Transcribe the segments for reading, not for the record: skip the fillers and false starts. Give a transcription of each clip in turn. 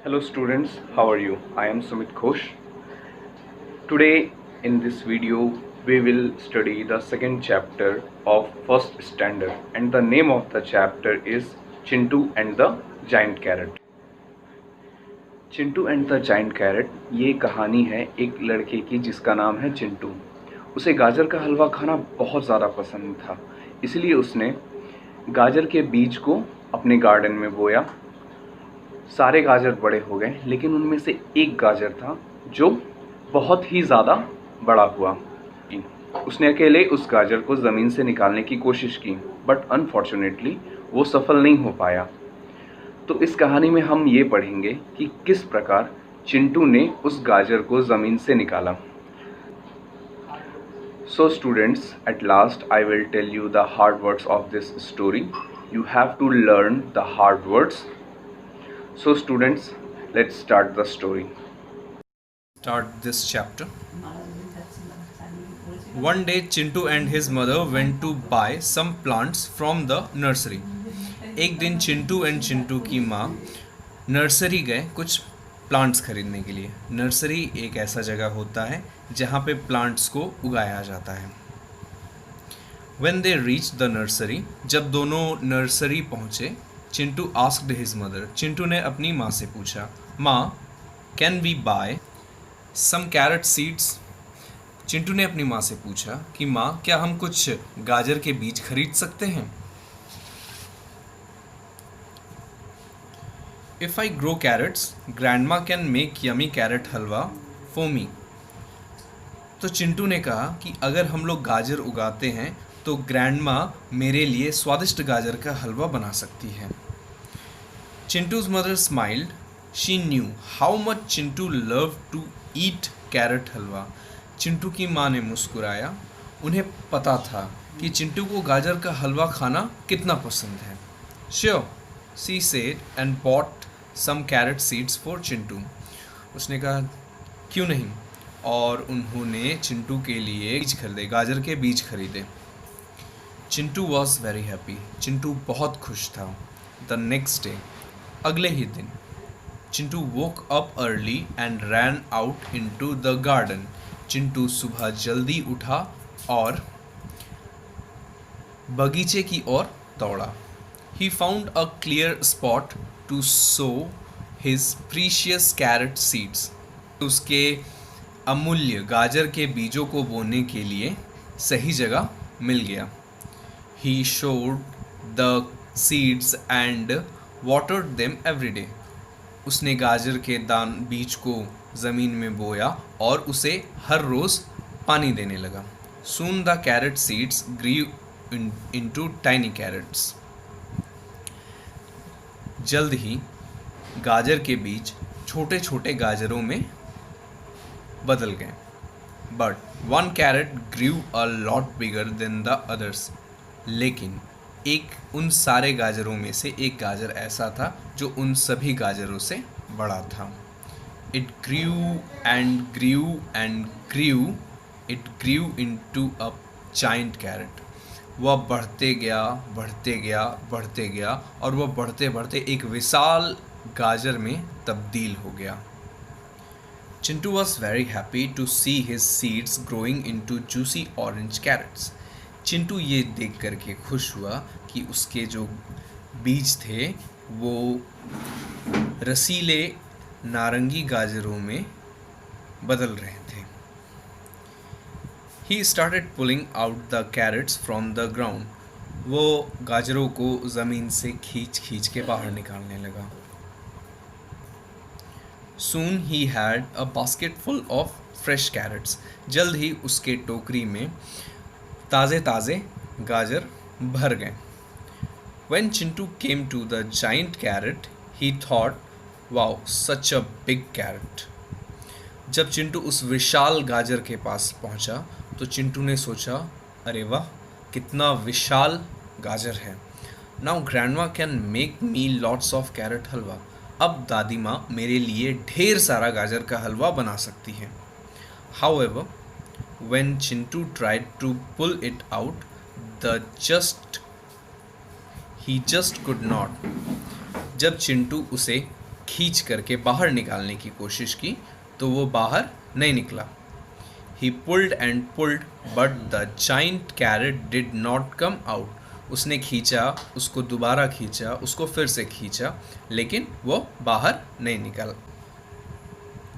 Hello students, how are you? I am Sumit Ghosh. Today in this video we will study the second chapter of first standard and the name of the chapter is Chintu and the Giant Carrot. Chintu and the giant carrot ये कहानी है एक लड़के की जिसका नाम है चिंटू। उसे गाजर का हलवा खाना बहुत ज़्यादा पसंद था, इसलिए उसने गाजर के बीज को अपने गार्डन में बोया। सारे गाजर बड़े हो गए, लेकिन उनमें से एक गाजर था जो बहुत ही ज़्यादा बड़ा हुआ। उसने अकेले उस गाजर को ज़मीन से निकालने की कोशिश की, बट अनफॉर्चुनेटली वो सफल नहीं हो पाया। तो इस कहानी में हम ये पढ़ेंगे कि किस प्रकार चिंटू ने उस गाजर को ज़मीन से निकाला। So students, at last I will tell you the hard words of this story. You have to learn the hard words. So students, let's start the story. Start this chapter. One day Chintu and his mother went to buy some plants from the nursery. एक दिन Chintu and Chintu की माँ nursery गए कुछ plants खरीदने के लिए। Nursery एक ऐसा जगह होता है जहाँ पे प्लांट्स को उगाया जाता है। When they reached the nursery, जब दोनों नर्सरी पहुँचे, Chintu asked his mother, Chintu ने अपनी माँ से पूछा, माँ, can we buy some carrot seeds? Chintu ने अपनी माँ से पूछा कि माँ, क्या हम कुछ गाजर के बीज खरीद सकते हैं? If I grow carrots, grandma can make yummy carrot halwa for me. तो चिंटू ने कहा कि अगर हम लोग गाजर उगाते हैं तो ग्रैंडमा मेरे लिए स्वादिष्ट गाजर का हलवा बना सकती है। चिंटू's mother smiled. She knew how much Chintu loved to eat carrot halwa. Chintu की माँ ने मुस्कुराया। उन्हें पता था कि चिंटू को गाजर का हलवा खाना कितना पसंद है। Sure, she said and bought some carrot seeds for Chintu. उसने कहा क्यों नहीं, और उन्होंने चिंटू के लिए बीज खरीदे, गाजर के बीज खरीदे। Chintu was very happy. Chintu बहुत खुश था. द नेक्स्ट डे, अगले ही दिन, Chintu woke up early and ran out into the garden. Chintu सुबह जल्दी उठा और बगीचे की ओर दौड़ा. He found a clear spot to sow his precious carrot seeds. उसके अमूल्य गाजर के बीजों को बोने के लिए सही जगह मिल गया. He sowed the seeds and watered them every day. उसने गाजर के बीज को ज़मीन में बोया और उसे हर रोज़ पानी देने लगा. Soon the carrot seeds grew into tiny carrots. जल्द ही गाजर के बीज छोटे छोटे गाजरों में बदल गए. But one carrot grew a lot bigger than the others. लेकिन उन सारे गाजरों में से एक गाजर ऐसा था जो उन सभी गाजरों से बड़ा था. It grew and grew and grew. It grew into a giant carrot. वह बढ़ते गया, बढ़ते गया, बढ़ते गया और वह बढ़ते बढ़ते एक विशाल गाजर में तब्दील हो गया. Chintu was very happy to see his seeds growing into juicy orange carrots. Chintu ये देख करके खुश हुआ कि उसके जो बीज थे वो रसीले नारंगी गाजरों में बदल रहे थे. He started pulling out the carrots from the ground. वो गाजरों को ज़मीन से खींच खींच के बाहर निकालने लगा. Soon he had a basket full of fresh carrots. जल्द ही उसके टोकरी में ताज़े ताज़े गाजर भर गए. When Chintu came to the giant carrot, he thought, wow, such a big carrot. जब चिंटू उस विशाल गाजर के पास पहुंचा तो चिंटू ने सोचा, अरे वाह, कितना विशाल गाजर है. Now grandma can make me lots of carrot halwa. अब दादी माँ मेरे लिए ढेर सारा गाजर का हलवा बना सकती है. However, when Chintu tried to pull it out, he just could not. जब चिंटू उसे खींच करके बाहर निकालने की कोशिश की तो वो बाहर नहीं निकला। He pulled and pulled, but the giant carrot did not come out. उसने खींचा, उसको दोबारा खींचा, उसको फिर से खींचा, लेकिन वो बाहर नहीं निकला।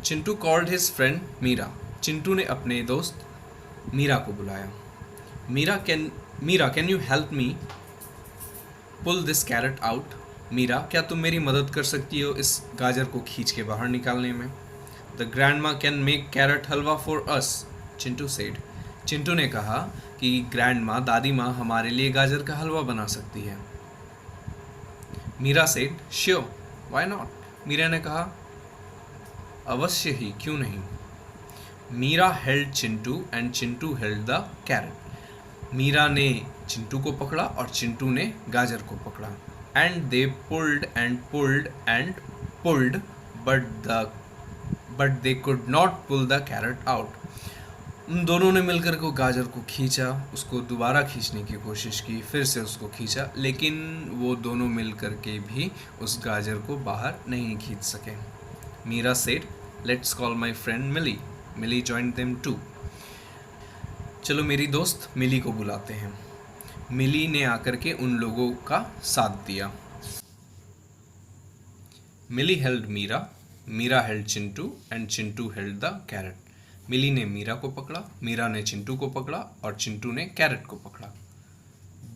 Chintu called his friend Meera. Chintu ने अपने दोस्त मीरा को बुलाया। Meera can you help me pull this carrot out? Meera, क्या तुम मेरी मदद कर सकती हो इस गाजर को खींच के बाहर निकालने में? The grandma can make carrot halwa for us, Chintu said. Chintu ने कहा कि ग्रैंडमा, दादी माँ हमारे लिए गाजर का हलवा बना सकती है। Meera said, sure, why not? Meera ने कहा, अवश्य ही, क्यों नहीं। Meera held Chintu and Chintu held the carrot. Meera ने चिंटू को पकड़ा और चिंटू ने गाजर को पकड़ा। And they pulled and pulled and pulled but they could not pull the carrot out. उन दोनों ने मिलकर को गाजर को खींचा, उसको दोबारा खींचने की कोशिश की, फिर से उसको खींचा, लेकिन वो दोनों मिलकर के भी उस गाजर को बाहर नहीं खींच सके। Meera said, let's call my friend Mili. Mili joined them too. चलो मेरी दोस्त मिली को बुलाते हैं। मिली ने आकर के उन लोगों का साथ दिया। Mili held Meera, Meera held Chintu and Chintu held the carrot. Mili ने मीरा को पकड़ा, मीरा ने चिंटू को पकड़ा और चिंटू ने कैरेट को पकड़ा।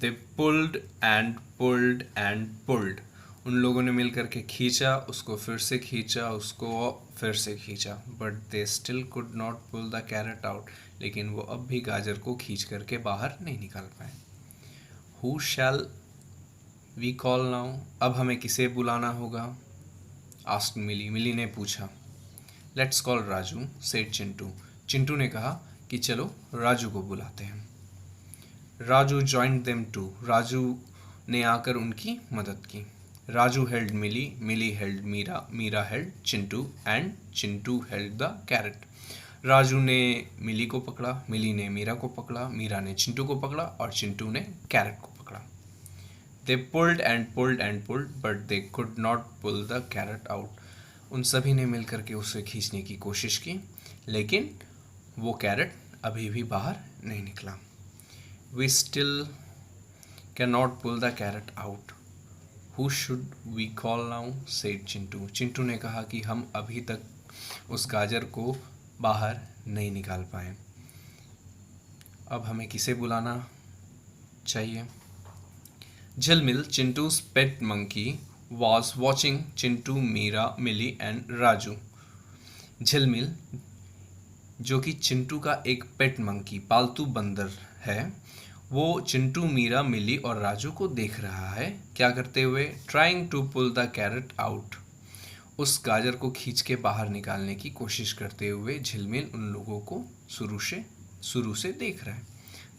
They pulled and pulled and pulled. उन लोगों ने मिलकर के खींचा, उसको फिर से खींचा, उसको फिर से खींचा, but they still could not pull the carrot out. लेकिन वो अब भी गाजर को खींच करके बाहर नहीं निकाल पाए। Who shall we call now? अब हमें किसे बुलाना होगा? आस्क्ड मिली। मिली ने पूछा। Let's call Raju, said Chintu. Chintu ने कहा कि चलो राजू को बुलाते हैं। Raju joined them too. Raju ने आकर उनकी मदद की। Raju held Mili, Mili held Meera, Meera held Chintu and Chintu held the carrot. Raju ने मिली को पकड़ा, मिली ने मीरा को पकड़ा, मीरा ने चिंटू को पकड़ा और चिंटू ने कैरेट को पकड़ा। They pulled and pulled and pulled but they could not pull the carrot out. उन सभी ने मिलकर के उसे खींचने की कोशिश की, लेकिन वो कैरेट अभी भी बाहर नहीं निकला। We still can not pull the carrot out. Who should we call now? Said Chintu. Chintu ने कहा कि हम अभी तक उस गाजर को बाहर नहीं निकाल पाए। अब हमें किसे बुलाना चाहिए? Jhilmil, Chintu's pet monkey, was watching Chintu, Meera, Mili and Raju. Jhilmil, जो कि चिंटू का एक पेट मंकी, पालतू बंदर है, वो चिंटू, मीरा, मिली और राजू को देख रहा है। क्या करते हुए? Trying to pull the carrot out. उस गाजर को खींच के बाहर निकालने की कोशिश करते हुए झिलमिल उन लोगों को शुरू से देख रहा है।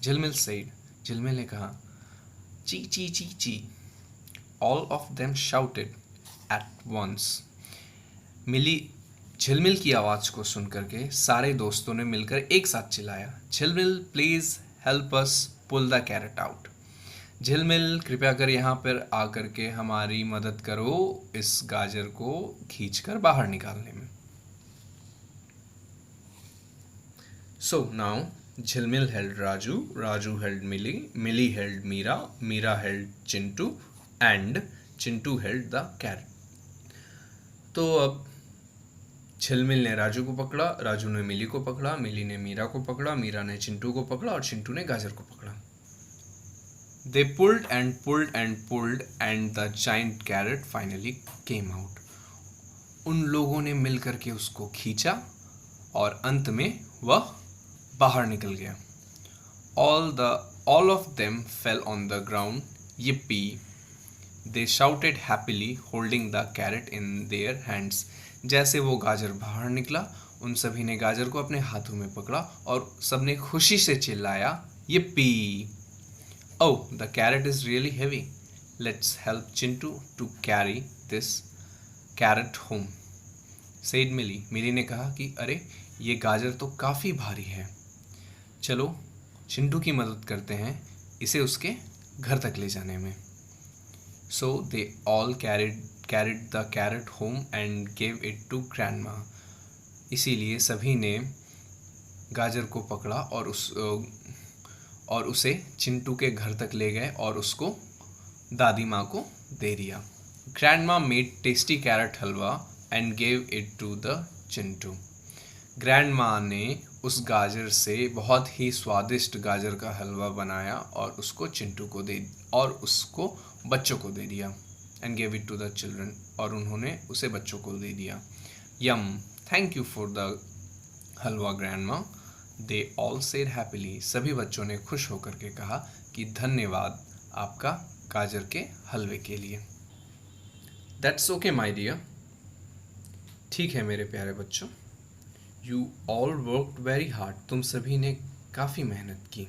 झिलमिल सेड, झिलमिल ने कहा, ची ची ची ची। All of them shouted at once. Mili Jhilmil की आवाज़ को सुन करके सारे दोस्तों ने मिलकर एक साथ चिल्लाया, Jhilmil please help us pull the carrot out. Jhilmil, कृपया कर यहाँ पर आकर के हमारी मदद करो इस गाजर को खींचकर बाहर निकालने में। So now Jhilmil held Raju, Raju held Mili, Mili held Meera, Meera held Chintu and Chintu held the carrot. तो अब झिलमिल ने राजू को पकड़ा, राजू ने मिली को पकड़ा, मिली ने मीरा को पकड़ा, मीरा ने चिंटू को पकड़ा और चिंटू ने गाजर को पकड़ा। They pulled and pulled and pulled and the giant carrot finally came out. उन लोगों ने मिलकर के उसको खींचा और अंत में वह बाहर निकल गया। All of them fell on the ground. Yippee! They shouted happily, holding the carrot in their hands. जैसे वो गाजर बाहर निकला, उन सभी ने गाजर को अपने हाथों में पकड़ा और सबने खुशी से चिल्लाया, Yippee! Oh, the carrot is really heavy. Let's help Chintu to carry this carrot home. Said Millie. मिली ने कहा कि अरे ये गाजर तो काफ़ी भारी है, चलो चिंटू की मदद करते हैं इसे उसके घर तक ले जाने में। So they all carried the carrot home and gave it to grandma. इसीलिए सभी ने गाजर को पकड़ा और उसे चिंटू के घर तक ले गए और उसको दादी माँ को दे दिया. Grandma made tasty carrot halwa and gave it to the Chintu. Grandma ने उस गाजर से बहुत ही स्वादिष्ट गाजर का हलवा बनाया और उसको बच्चों को दे दिया. And gave it to the children, और उन्होंने उसे बच्चों को दे दिया. Yum, thank you for the halwa grandma, they all said happily. सभी बच्चों ने खुश होकर के कहा कि धन्यवाद आपका गाजर के हलवे के लिए. That's okay my dear. ठीक है मेरे प्यारे बच्चों. You all worked very hard. तुम सभी ने काफ़ी मेहनत की.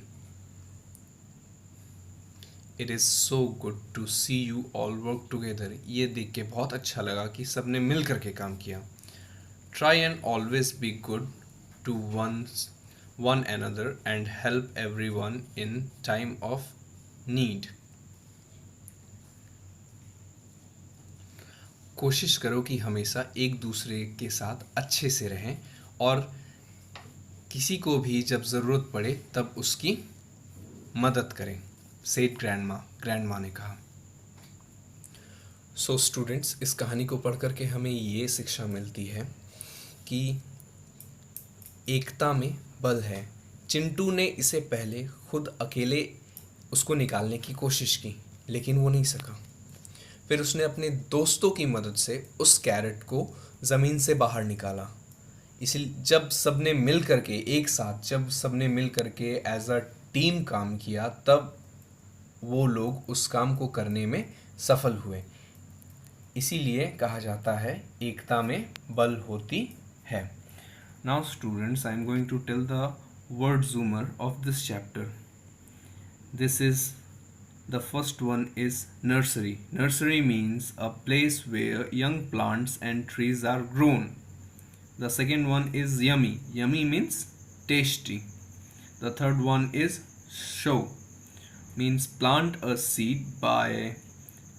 It is so good to see you all work together. ये देख के बहुत अच्छा लगा कि सब ने मिल करके काम किया. Try and always be good to one another and help every one in time of need. कोशिश करो कि हमेशा एक दूसरे के साथ अच्छे से रहें और किसी को भी जब ज़रूरत पड़े तब उसकी मदद करें. सेड ग्रैंडमा ने कहा. सो स्टूडेंट्स, इस कहानी को पढ़ कर के हमें ये शिक्षा मिलती है कि एकता में बल है. चिंटू ने इसे पहले खुद अकेले उसको निकालने की कोशिश की, लेकिन वो नहीं सका. फिर उसने अपने दोस्तों की मदद से उस कैरेट को ज़मीन से बाहर निकाला. इसलिए जब सबने मिल करके एज अ टीम काम किया, तब वो लोग उस काम को करने में सफल हुए. इसीलिए कहा जाता है एकता में बल होती है. Now students, I am going to tell the word zoomer of this chapter. This is The first one is nursery. Nursery means a place where young plants and trees are grown. The second one is yummy. Yummy means tasty. The third one is show. Means plant a seed by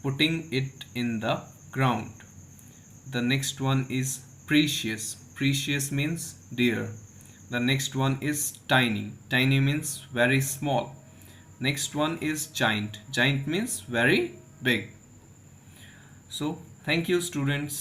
putting it in the ground. The next one is precious. Precious means dear. The next one is tiny. Tiny means very small. Next one is giant. Giant means very big. So thank you students.